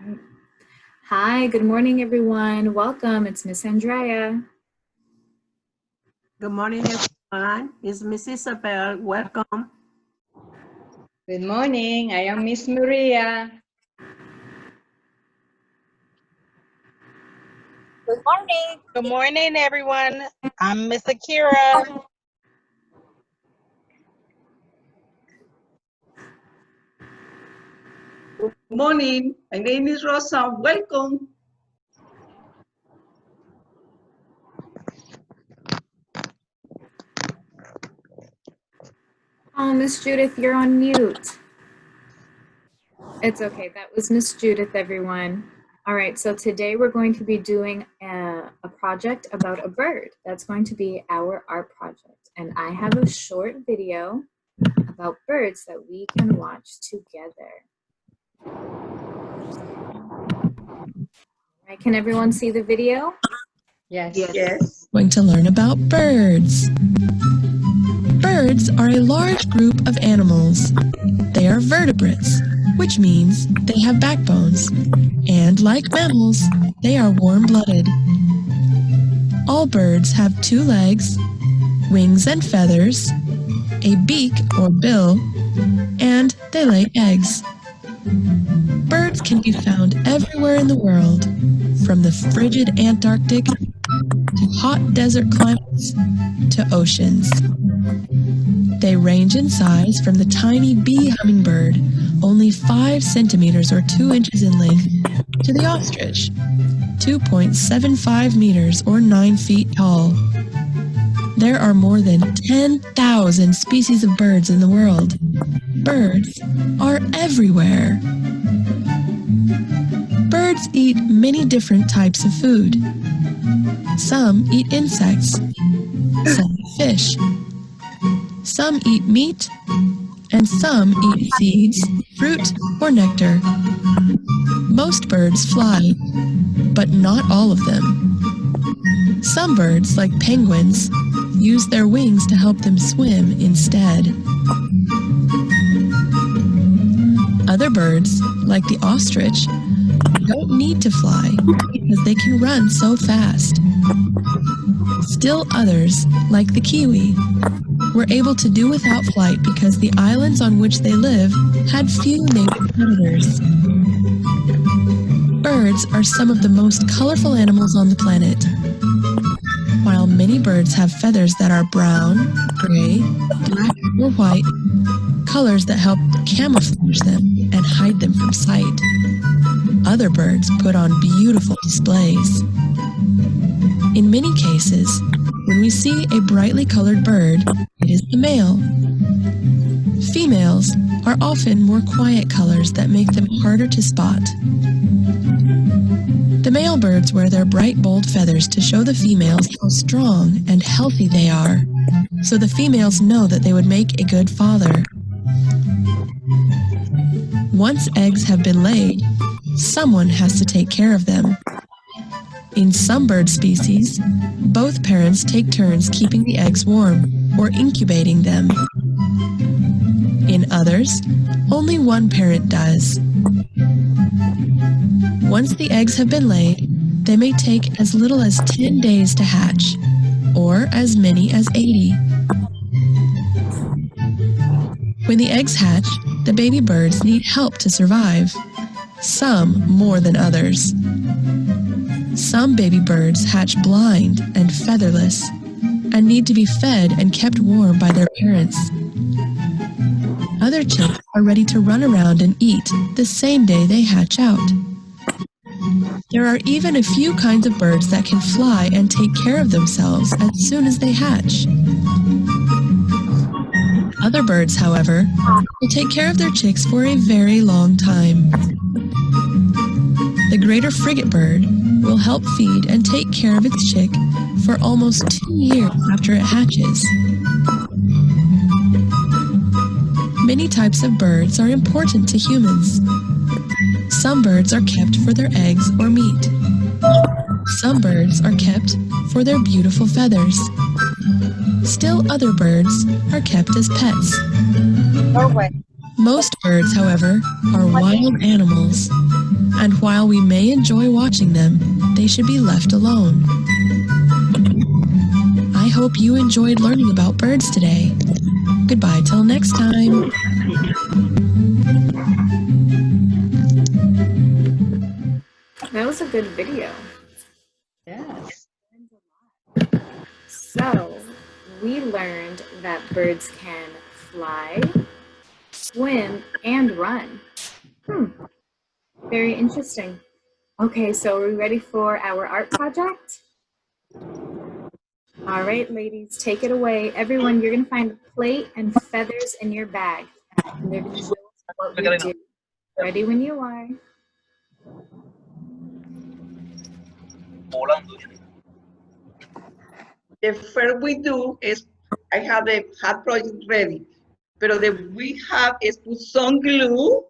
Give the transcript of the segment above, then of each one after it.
Right. Hi, good morning, everyone. Welcome. It's Miss Andrea. Good morning, everyone. It's Miss Isabel. Welcome. Good morning. I am Miss Maria. Good morning. Good morning, everyone. I'm Miss Akira. Good morning. My name is Rosa. Welcome. Oh, Miss Judith, you're on mute. It's okay. That was Miss Judith, everyone. All right, so today we're going to be doing a project about a bird. That's going to be our art project. And I have a short video about birds that we can watch together. All right, can everyone see the video? Yes. Yes. Going to learn about birds. Birds are a large group of animals. They are vertebrates, which means they have backbones. And like mammals, they are warm-blooded. All birds have 2 legs, wings and feathers, a beak or bill, and they lay eggs. Birds can be found everywhere in the world, from the frigid Antarctic to hot desert climates to oceans. They range in size from the tiny bee hummingbird, only 5 centimeters or 2 inches in length, to the ostrich, 2.75 meters or 9 feet tall. There are more than 10,000 species of birds in the world. Birds are everywhere. Birds eat many different types of food. Some eat insects, some fish, some eat meat, and some eat seeds, fruit, or nectar. Most birds fly, but not all of them. Some birds, like penguins, use their wings to help them swim instead. Other birds, like the ostrich, don't need to fly because they can run so fast. Still others, like the kiwi, were able to do without flight because the islands on which they live had few native predators. Birds are some of the most colorful animals on the planet. While many birds have feathers that are brown, gray, black, or white, colors that help camouflage them and hide them from sight. Other birds put on beautiful displays. In many cases, when we see a brightly colored bird, it is the male. Females are often more quiet colors that make them harder to spot. The male birds wear their bright, bold feathers to show the females how strong and healthy they are, so the females know that they would make a good father. Once eggs have been laid, someone has to take care of them. In some bird species, both parents take turns keeping the eggs warm or incubating them. In others, only one parent does. Once the eggs have been laid, they may take as little as 10 days to hatch, or as many as 80. When the eggs hatch, the baby birds need help to survive, some more than others. Some baby birds hatch blind and featherless and need to be fed and kept warm by their parents. Other chicks are ready to run around and eat the same day they hatch out. There are even a few kinds of birds that can fly and take care of themselves as soon as they hatch. Other birds, however, will take care of their chicks for a very long time. The greater frigate bird will help feed and take care of its chick for almost 2 years after it hatches. Many types of birds are important to humans. Some birds are kept for their eggs or meat. Some birds are kept for their beautiful feathers. Still other birds are kept as pets. Norway. Most birds, however, are wild animals, And while we may enjoy watching them, they should be left alone. I hope you enjoyed learning about birds today. Goodbye till next time. That was a good video. Yes. So, we learned that birds can fly, swim, and run. Very interesting. Okay, so are we ready for our art project? All right, ladies, take it away. Everyone, you're going to find a plate and feathers in your bag. And they're going to show us what we do. Ready when you are. The first we do is, I have the hat project ready. Pero the we have is put some glue.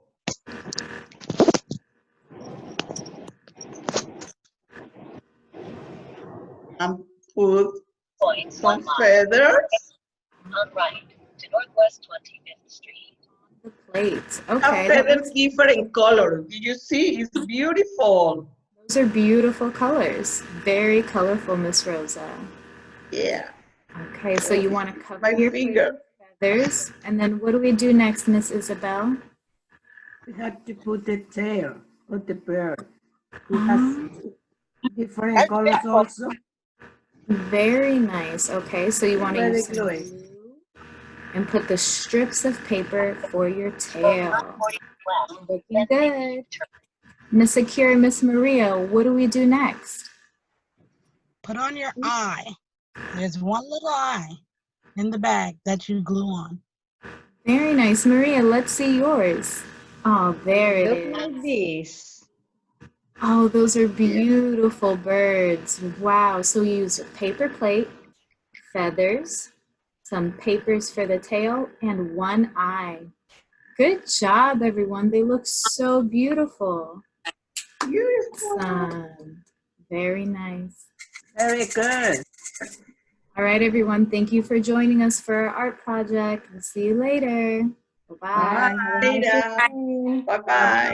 And put some feathers. On right to Northwest 25th Street. The plates. A Okay. that feather looks- different color. Do you see? It's beautiful. Those are beautiful colors. Very colorful, Miss Rosa. Yeah. Okay, so you want to cover My your plate finger. with feathers. And then what do we do next, Miss Isabel? We have to put the tail of the bird. It has different colors also. Very nice. Okay, so you want to Very use some gluey. glue and put the strips of paper for your tail. Looking good. Miss Akira, Miss Maria, what do we do next? Put on your eye. There's one little eye in the bag that you glue on. Very nice. Maria, let's see yours. Oh, there it Look is. like this. Oh, those are beautiful birds. Wow. So you use a paper plate, feathers, some papers for the tail, and one eye. Good job, everyone. They look so beautiful. Beautiful. Very nice. Very good. All right, everyone. Thank you for joining us for our art project. We'll see you later. Bye-bye. Bye. Have a nice Later. day. Bye-bye.